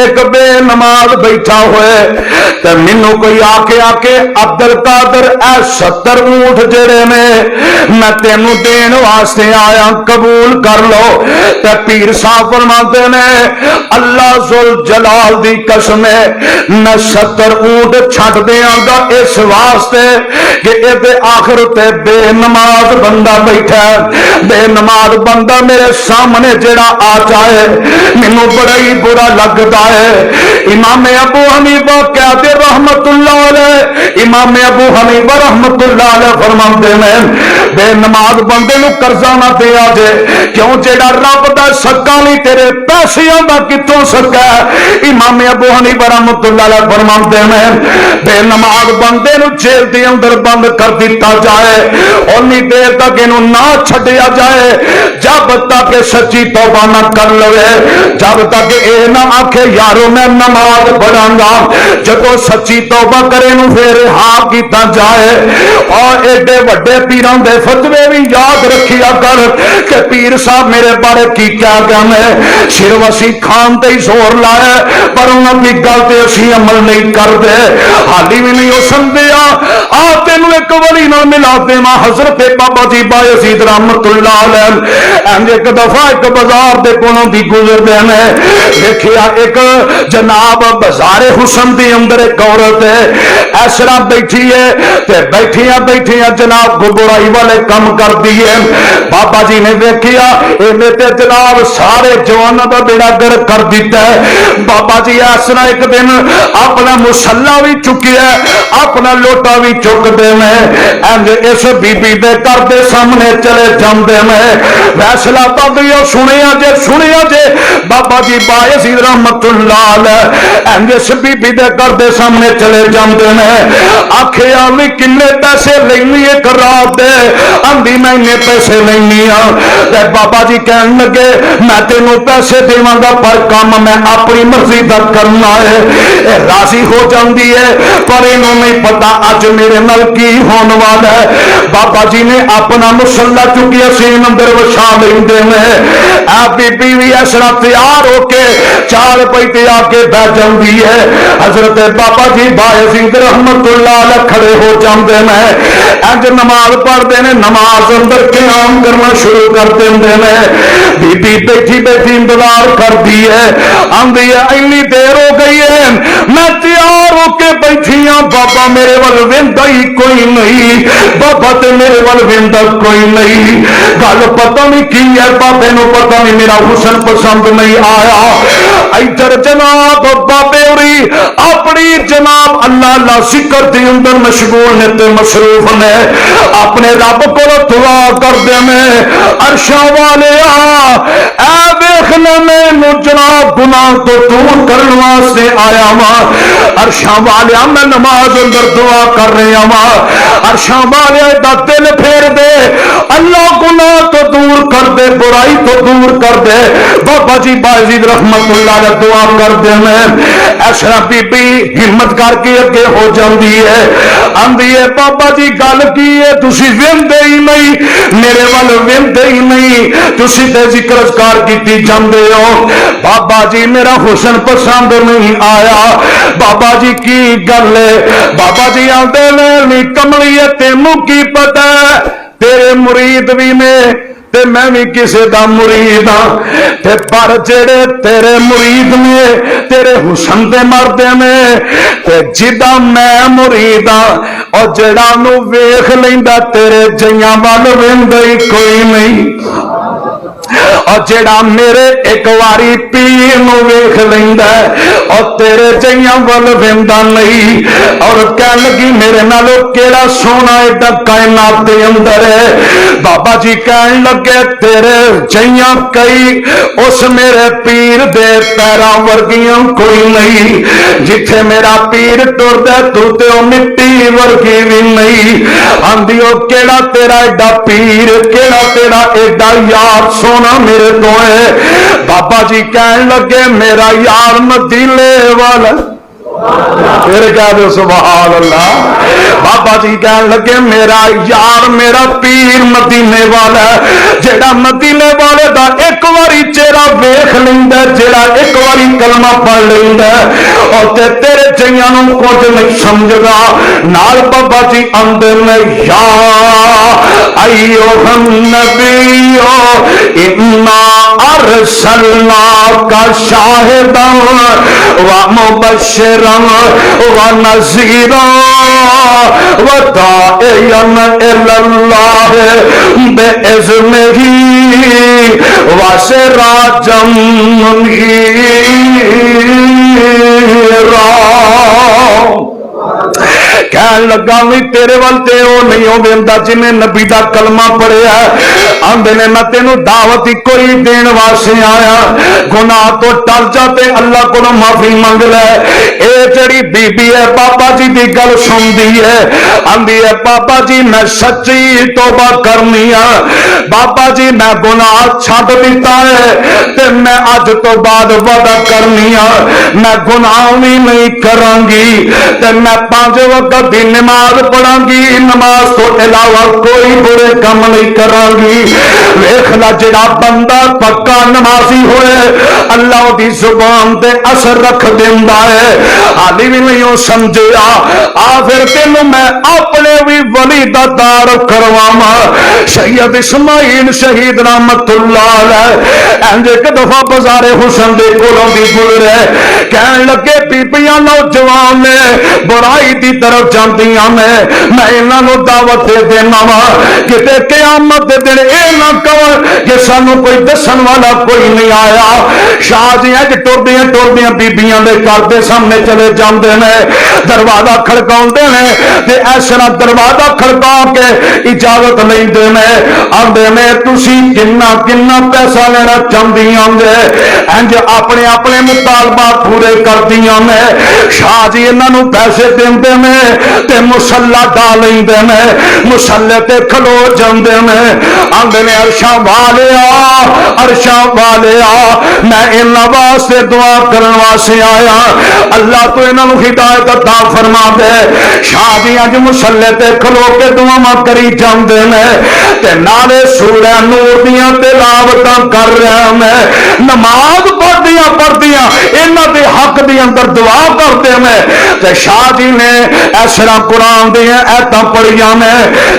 ایک بے نماز بیٹھا ہوئے تے مینوں کوئی آکے عبد القادر اے 70 اونٹ جڑے نے میں تینوں دین واسطے آیا قبول کر لو تے پیر صاحب فرماتے نے اللہ ذل جلال دی قسم ہے میں 70 اونٹ چھڈ دیاں گا اس واسطے کہ اے دے آخر تے بے نماز بندہ بیٹھا ہے بے نماز بندہ میرے سامنے جڑا آ جائے مینوں بڑا ہی برا لگتا ہے امام ابو حنیفہ کہتے رحمت اللہ علیہ امام ابو حنیفہ رحمت اللہ علیہ فرماتے ہیں بے نماز بندے نو قرضہ نہ دیا جے کیوں جڑا رب دا سکا نہیں تیرے پیسیاں دا کتوں سکا ہے امام ابو حنیفہ رحمت اللہ علیہ فرماتے ہیں بے نماز بندے نو جیل دے اندر بند کر دیتا جائے اونی دیر تک انہوں نہ چھڈیا جائے جب تک سچی توبہ نہ کر لوے جب تک اے نہ آکھے یارو میں نماز پڑھاں گا جدو سچی توبہ کرے نو پھر ہاں کیتا جائے اور ایڈے وڈے پیران دے فتوے بھی یاد رکھیا کر کہ پیر صاحب میرے بارے کی کیا گیا میں صرف اسی کھان تے ہی زور لائے پر انہوں کی گل تے اسی عمل نہیں کر دے حالی بھی نہیں ہو سمجھیا آتے نو ایک ولی نہ ملا دے ماں حضرت بابا جی بایزید رحمت اللہ علیہ ایک دفعہ ایک بازار دے کونوں دی گزر دے میں دیکھیا ایک جناب بازار حسن دی اندر ایک عورت ہے ایسرا بیٹھی ہے تے بیٹھیاں جناب برائی والے کم کر دیے بابا جی نے دیکھیا اے تے جناب سارے جوانوں دا بیڑا گر کر دیتا ہے بابا جی ایسرا ایک دن اپنا مسلح بھی چکیا اپنا لوٹا بھی چک دے میں اس بی بی دے گھر دے سامنے چلے جاندے میں فیصلہ پدیو سنیا جے بابا جی بایزید رحمت اللہ علیہ اس بی بی دے گھر دے سامنے چلے جاندے میں آکھیا وی کنے پیسے لینی ایک رات دے آندی میں نے پیسے لینی ہاں تے بابا جی کہن لگے میں تینوں پیسے دیواں گا پر کام میں اپنی مرضی دا کرنا ہے راضی ہو جاندی ہے پر انہوں نہیں پتا اج میرے نال کی ہون والا ہے بابا جی نے اپنا مسلح چکیا سین اندر وچھا لیندے میں اے بی بی بھی ایسا تیار ہو کے چال پئی آ کے بیٹھ جاندی ہے حضرت بابا جی بایزید رحمت اللہ علیہ کھڑے ہو جاندے میں انج نماز پڑھدے نے نماز اندر قیام کرنا شروع کر دیندے نے بی بی بیٹھی انتظار کردی ہے آندی ہے اتنی دیر ہو گئی ہے میں تیار ہو کے بیٹھی ہاں بابا میرے ول ویندا ہی کوئی نہیں بابا تے میرے ول ویندا کوئی نہیں گل پتہ نہیں کی ہے بابے نو پتہ نہیں میرا حسن پسند نہیں آیا ادھر جناب بابے ہوری اپنی جناب اللہ ذکر دے اندر مشغول نے تے مصروف نے اپنے رب کو دعا کر دے میں عرشاں والے اے ویکھنا میں جناب گناہ تو دور کرنے واسطے آیا ہاں عرشاں والے میں نماز اندر دعا کر رہا ہاں عرشاں والے دا دل پھیر دے اللہ گناہ تو دور کر دے برائی تو دور کر دے بابا جی بایزید رحمت اللہ علیہ دعا کر دے میں ایسا بی بی ہمت کر کے اگے ہو جاندی ہے آندی ہے بابا جی گل کی ہے تسی ویندے ہی نہیں میرے ول ویندے ہی نہیں تسی تے ذکر اذکار کیتی جاندے ہو بابا جی میرا حسن پسند نہیں آیا بابا جی کی گل ہے بابا جی آندے نے کملی تینوں کی پتہ تیرے مرید بھی نے تے میں بھی کسے دا مرید ہاں تے پر جڑے تیرے مرید نے تیرے حسن دے مردے نے تے جدا میں مرید ہاں اور جڑا نو ویکھ لیندا تیرے جیاں ول ویندا ہی کوئی نہیں اور جڑا میرے ایک واری پیر نو ویکھ لیندا اور تیرے جیاں ول ویندا نہیں اور کہن لگی میرے نالوں کیڑا سونا ایڈا کائنات دے اندر ہے بابا جی کہن لگے تیرے جیاں کئی اس میرے پیر دے پیراں ورگیاں کوئی نہیں جتھے میرا پیر ٹردا تو تے او مٹی ورگی بھی نہیں آندی او کیڑا تیرا ایڈا پیر کیڑا تیرا ایڈا یار سونا میرے تو ہے بابا جی کہن لگے میرا یار مدینے والا پھر کہہ دو سبحان اللہ بابا جی کہنے لگے میرا یار میرا پیر مدینے والا ہے، جیڑا مدینے والے دا ایک واری چہرہ ویکھ لیندا، جیڑا ایک واری کلمہ پڑھ لیندا اور تیرے جیاں نوں کچھ نہیں سمجھدا۔ نال بابا جی آندے نے یا ایھا النبی انا ارسلناک شاہدا ومبشرا ونذیرا وداعیا الی اللہ باذنہ وسراجا منیرا۔ کہن لگا بھی تیرے وال تے او نہیں ہو دیندا جنہیں نبی دا کلمہ پڑھیا آندے نے میں تینوں دعوت ہی کوئی دین واسطے آیا، گناہ تو ٹل جا تے اللہ کو معافی منگ لے۔ اے جڑی بی بی ہے بابا جی دی گل سندی ہے، آندی ہے بابا جی میں سچی توبہ کرنی ہے، بابا جی میں گناہ چھڈ دیتا ہے تے میں اج تو بعد وعدہ کرنی ہے میں گناہ بھی نہیں کراں گی تے میں 5 وقت دی نماز پڑھاں گی، نماز تو علاوہ کوئی برے کام نہیں کراں گی۔ ویکھ لا جڑا بندہ پکا نمازی ہوئے اللہ دی زبان تے اثر رکھ دیندا ہے۔ حالی بھی نہیں ہو سمجھیا آ پھر تینوں میں اپنے بھی ولی دا تعارف کرواواں۔ سید اسماعیل شہید رحمت اللہ علیہ انج ایک دفعہ بازار حسن دے کولوں دی گزرے، کہن لگے بیبیاں نوجوان نے برائی دی طرف جاندیاں میں انہاں نوں دعوت دے دینا وا کتے قیامت دے دن اے نہ کہو کہ سانوں کوئی دسن والا کوئی نہیں آیا۔ شاہ جی اج ٹردیاں بیبیاں دے گھر دے سامنے چلے جاندے نے، دروازہ کھڑکاوندے نے تے اس طرح دروازہ کھڑکا کے اجازت لیندے نے، آندے نے تسی کنا پیسہ لینا چاہندیاں جے، انج اپنے اپنے مطالبات پورے کردیاں نے۔ شاہ جی انہاں نوں پیسے دیندے نے تے مصلا ڈال لیندے نے، مصلے تے کھلو جاندے نے، آندے نے عرشاں والیا میں انہاں واسطے دعا کرن واسطے آیا، اللہ تو انہاں نوں ہدایت عطا فرما دے۔ شاہ جی اج مصلے تے کھلو کے دعاواں کری جاندے نے تے نالے سورہ نور دیاں تلاوتاں کر رہے نے، نماز پڑھدیاں انہاں دے حق دے اندر دعا کرتے ہیں تے شاہ جی نے اس طرح قرآن دیا ایتاں پڑھیاں نے،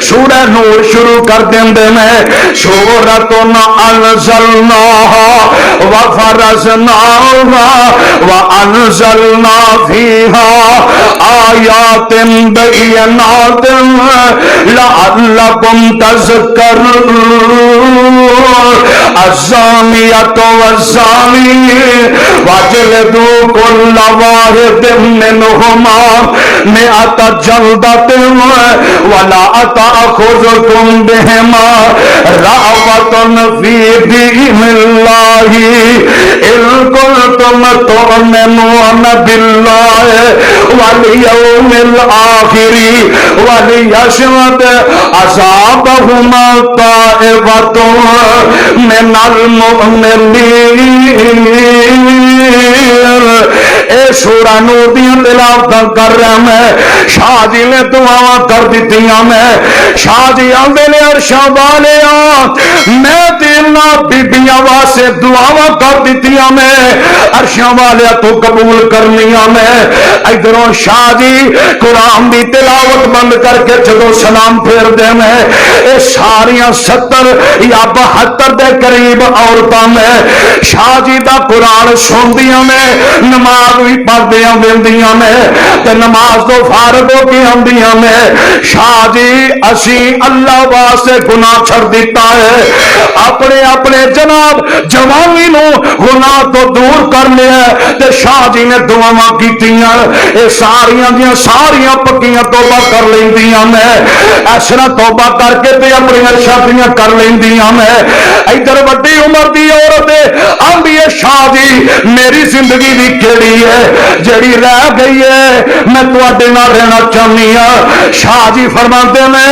سورہ نور شروع کر دیندے نے، سورۃ انزلناہا وفرضناہا وانزلنا فیہا آیات بینات لعلکم تذکرون۔ الزانیۃ والزانی واجلدوا کل واحد منہما مئۃ جلدۃ ولا تأخذکم بہما رأفۃ فی دین اللہ ان کنتم تؤمنون باللہ والیوم الآخر ولیشہد عذابہما طائفۃ من المؤمنین۔ اے سورہ نور دیاں تلاوتاں کر رہا میں، شاہ جی نے دعاواں کر دتیاں میں، شاہ جی آندے نے عرشاں والیا میں تینا بیبیاں واسطے دعاواں کر دتیاں میں، عرشاں والیا تو قبول کرنیاں میں۔ ادھروں شاہ جی قرآن دی تلاوت بند کر کے جدوں سلام پھیر دے میں اے ساریاں 70 یا 72 دے قریب عورتاں میں شاہ جی دا قرآن سندیاں میں، نماز بھی پڑھدیاں ویندیاں میں تے نماز تو فارغ ہو کے آندیاں میں۔ شاہ جی اسی اللہ واسطے گناہ چھڑ دیتا ہے، اپنے اپنے جناب جوانی نو گناہ تو دور کر لیا تے شاہ جی نے دعاواں کیتیاں، اے ساریاں دیاں ساریاں پکیاں توبہ کر لیندیاں میں اس طرح توبہ کر کے تے اپنی شادیاں کر لیندیاں میں ادھر وڈی عمر دی عورت آندی ہے شاہ جی میری زندگی بھی کیڑی ہے جڑی رہ گئی ہے میں تواڈے نال رہنا چاہنی ہاں شاہ جی فرماندے نے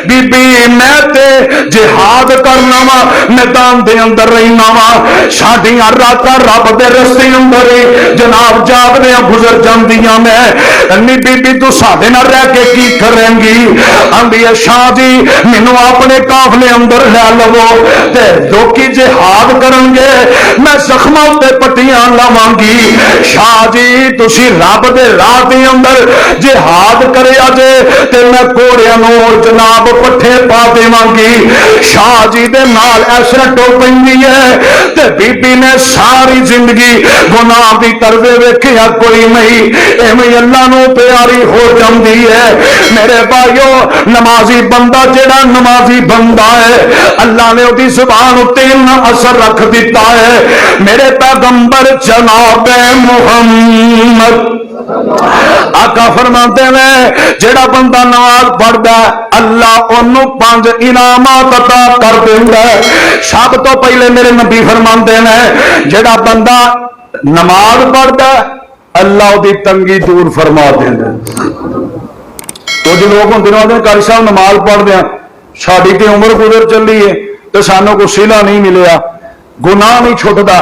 بی بی میں تے جہاد کرنا وا میدان دے اندر رہنا وا ساڈیاں راتاں رب دے رستے اندر جناب جاگدیاں گزر جاندیاں میں نی بی بی تو ساڈے نال رہ کے کی کریں گی آندی ہے شاہ جی مینوں اپنے قافلے اندر لے لو تے لوکی جہاد کرن گے میں زخماں تے پٹیاں لاواں گی شاہ جی تسی رب دے راہ دے اندر جہاد کریا جے تے میں کوڑیاں نوں جناب پٹھے پا دیواں گی شاہ جی دے نال ایسا ٹو پیندی ہے تے بی بی نے ساری زندگی گناہ دی کردے ویکھیا کوئی نہیں ایویں اللہ نو پیاری ہو جاندی ہے میرے بھائیو نمازی بندہ جڑا نمازی بندہ ہے اللہ نے اودی زبان اتے اتنا اثر رکھ دیتا ہے میرے پیغمبر جناب محمد آقا فرماتے ہیں جڑا بندہ نماز پڑھدا ہے اللہ انہوں 5 انعامات عطا کر دیندا ہے سب تو پہلے میرے نبی فرماتے ہیں جڑا بندہ نماز پڑھدا ہے اللہ دی تنگی دور فرما دیندا ہے کچھ لوگ ہوندے نے کاری صاحب نماز پڑھدے ہیں ساڈی تے عمر گزر چلی ہے تو سانوں کو صلہ نہیں ملیا گناہ نہیں چھٹدا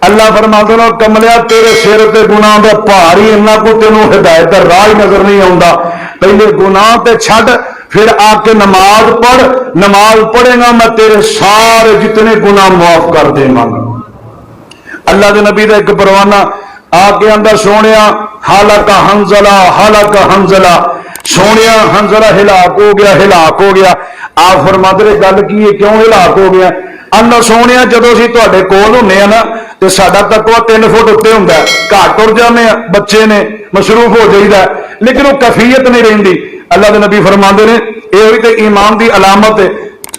اللہ فرماتے ہیں کملیا تیرے سر تے گناہ دا بھار ہی انہاں کو تینوں ہدایت دا راہ نظر نہیں آوندا پہلے گناہ تے چھڈ پھر آ کے نماز پڑھ نماز پڑھے گا میں تیرے سارے جتنے گناہ معاف کر دے گا اللہ دے نبی دا ایک پروانہ آ کے اندر سونیا حالکا حنزلہ سونیا حنزلہ ہلاک ہو گیا آپ فرماتے ہیں گل کی ہے کیوں ہلاک ہو گیا اللہ سونے جدو اسی تے کول ہونے نا تو ساڈا تقوی 3 فٹ اتنے ہوں گھر تر جانے بچے نے مصروف ہو جائیدا لیکن وہ کیفیت نہیں رہتی اللہ کے نبی فرماندے نے یہ تو ایمان کی علامت ہے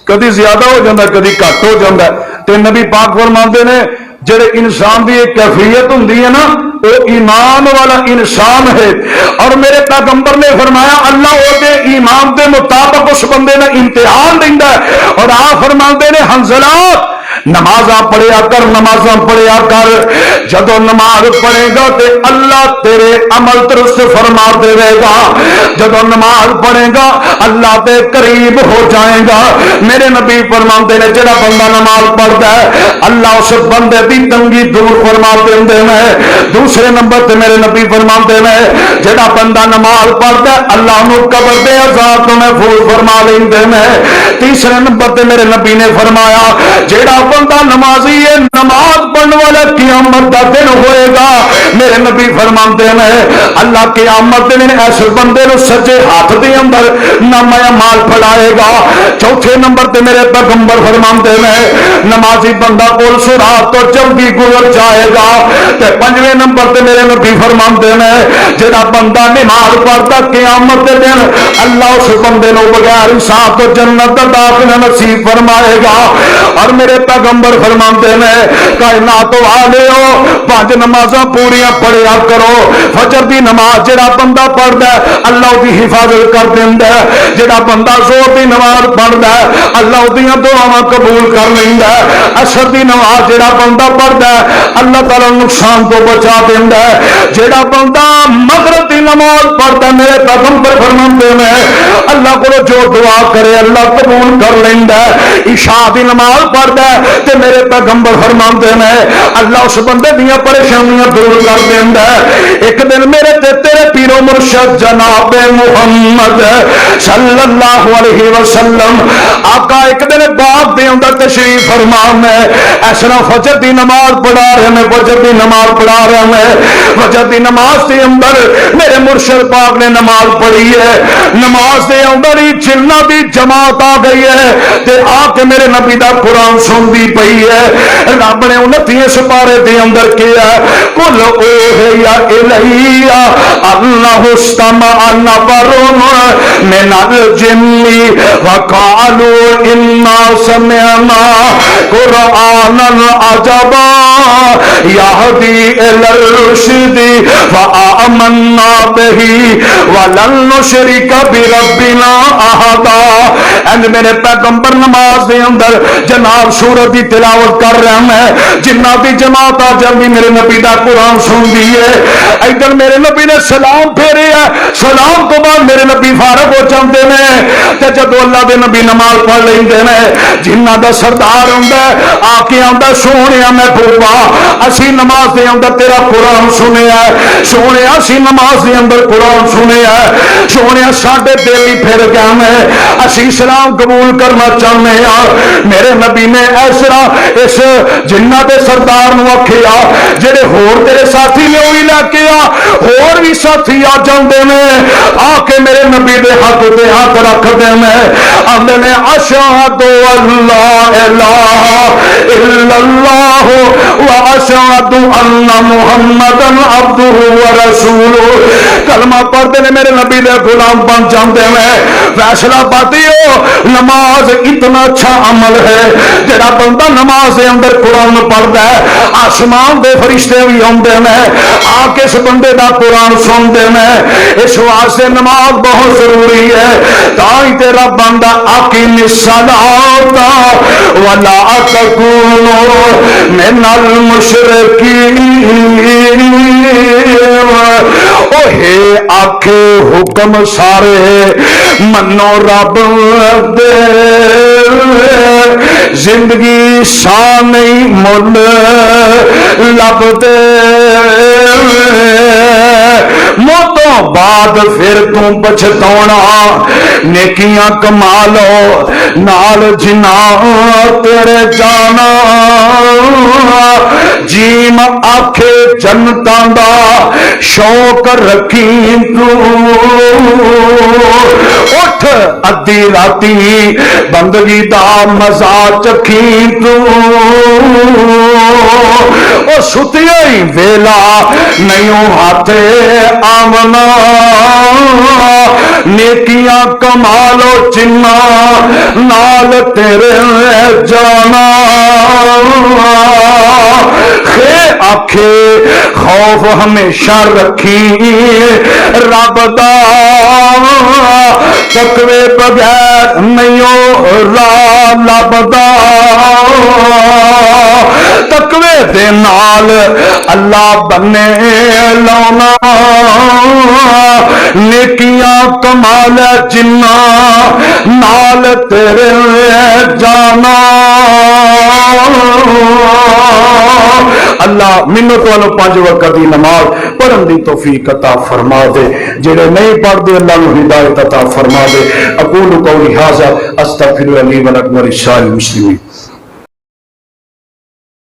کدی زیادہ ہو جاتا کدی گھٹ ہو جاتا تو نبی پاک فرماندے نے جڑے انسان کی ایک کیفیت ہوں نا وہ ایمان والا انسان ہے اور میرے پیغمبر نے فرمایا اللہ وہ ایمان کے مطابق اس بندے نے امتحان دینا ہے اور آپ فرماندے نے حنزلہ نمازاں پڑھیا کر جدو نماز پڑھے گا تے اللہ تیرے عمل درست فرما دے گا جدو نماز پڑھے گا اللہ تے قریب ہو جائے گا میرے نبی فرماتے ہیں جڑا بندہ نماز پڑھتا ہے اللہ اس بندے کی تنگی دور فرما دے میں دوسرے نمبر تے میرے نبی فرماتے ہیں جڑا بندہ نماز پڑھتا ہے اللہ انہوں قبر دے عذاب تو محفوظ فرما لیندے میں تیسرے نمبر تے میرے نبی نے فرمایا جڑا بندہ نمازی ہے نماز پڑھنے والا قیامت کا دن ہوئے گا میرے نبی فرماتے ہیں اللہ قیامت دن ایسے بندے نو سجے ہاتھ دے اندر نامہ مال پھڑائے گا چوتھے نمبر تے میرے پیغمبر فرماتے ہیں نمازی بندہ کول صراط تو جلدی گزر جائے گا تے 5ویں نمبر تے میرے نبی فرماتے ہیں جڑا بندہ نماز پڑھتا قیامت دے دن اللہ اس بندے نو بغیر حساب تو جنت دا داخلہ نصیب فرمائے گا اور میرے پیغمبر فرماتے ہیں کائنات والےو 5 نمازاں پوریاں پڑھیا کرو فجر دی نماز جڑا بندہ پڑھدا ہے اللہ دی حفاظت کر دیندا ہے جڑا بندہ زور دی نماز پڑھدا ہے اللہ دیاں دعاواں قبول کر لیندا ہے عصر دی نماز جڑا بندہ پڑھدا ہے اللہ تعالی نقصان تو بچا دیندا ہے جڑا بندہ مغرب دی نماز پڑھدا ہے میرے پیغمبر فرماتے ہیں اللہ کو جو دعا کرے اللہ قبول کر لیندا ہے عشاء دی نماز پڑھدا ہے تے میرے پیغمبر فرماتے ہیں اللہ اس بندے دیاں پریشانیاں دور کر دیندا ہے ایک دن میرے تے تیرے پیر و مرشد جناب محمد صلی اللہ علیہ وسلم آقا ایک دن باغ دے اندر تشریف فرما میں ایسا فجر دی نماز پڑھا رہے میں فجر دی نماز دے اندر میرے مرشد پاک نے نماز پڑھی ہے نماز دے اندر ہی جنہ دی جماعت آ گئی ہے تے آ کے میرے نبی دا قرآن سنتی پئی ہے رب نے 29 سپارے دے اندر کیا کل اوہیا الیہ اللہ استمع نفر من من الجن وقالوا انا سمعنا قرانا عجبا يهدي الى الرشد فآمنا به ولن نشرك بربنا احدا۔ میرے پیغمبر نماز دے اندر جناب سورت دی تلاوت کر رہا ہے، جنہ دی جماعت آ جاندی میرے نبی دا قرآن سن دی ہے، ادھر میرے نبی نے سلام پھیرے ہے، سلام تو بعد میرے نبی فارغ ہو جاندے نے تے جدوں اللہ دے نبی نماز پڑھ لیندے نے، جنہ دا سردار ہوندا ہے آ کے آندا سونیا محبوبا اسی نماز دے اندر تیرا قرآن سنیا ہے، سونیا اسی نماز دے اندر قرآن سنیا ہے، سونیا ساڈے دل ہی پھر گیا ہے، اسی اسلام قبول کرنا چاہتے ہیں۔ میرے نبی نے ایسا اس جنہ دے سردار نو آکھیا جڑے ہور تیرے ساتھی نے وہی لے کے آ، ہور بھی ساتھی آ جاندے نے، آ کے میرے نبی دے ہاتھ تے ہاتھ رکھ دے نے، آندے نے اشہد اللہ الہ الا اللہ و اشہد ان محمدا عبدہ و رسولہ، کلمہ پڑھتے نے میرے نبی دے غلام بن جاندے نے۔ فیصلہ پاتی ہو نماز اتنا اچھا عمل ہے، جڑا بندہ نماز دے اندر قرآن پڑھتا ہے آسمان دے فرشتے بھی آندے نے آ کے اس بندے دا قرآن سنتے ہیں۔ اس واسطے نماز بہت ضروری ہے، تاں تیرا بندہ اقیم الصلاۃ ولا تکونوا من المشرکین۔ او ہے آکھے حکم سارے منو رب دے، زندگی شان نہیں مل لب دے، موتوں بعد پھر تو پچھتاونا، نیکیاں کما لو نال جنا تیرے جانا، جیم آکھے جنتاں دا شوق رکھی تو، اٹھ ادھی راتی بندگی دا مزہ چکھی تو، او ستیا ہی ویلا نہیں ہاتھ آمنا، نیکیاں کمالو جنہ نال تیرے جانا، خے آکھے خوف ہمیشہ رکھی رب دا، تقوی بغیر نہیں راہ لبدا، تقوی دے نال اللہ بنے لاؤنا، نیکیاں کمال جنہ نال تیرے جانا۔ اللہ منت والوں 5 وقت دی نماز پڑھن دی توفیق عطا فرما دے، جڑے نہیں پڑھتے اللہ نو ہدایت عطا فرما دے۔ اقول قولی ھذا استغفر لی ولکم ولسائر المسلمین۔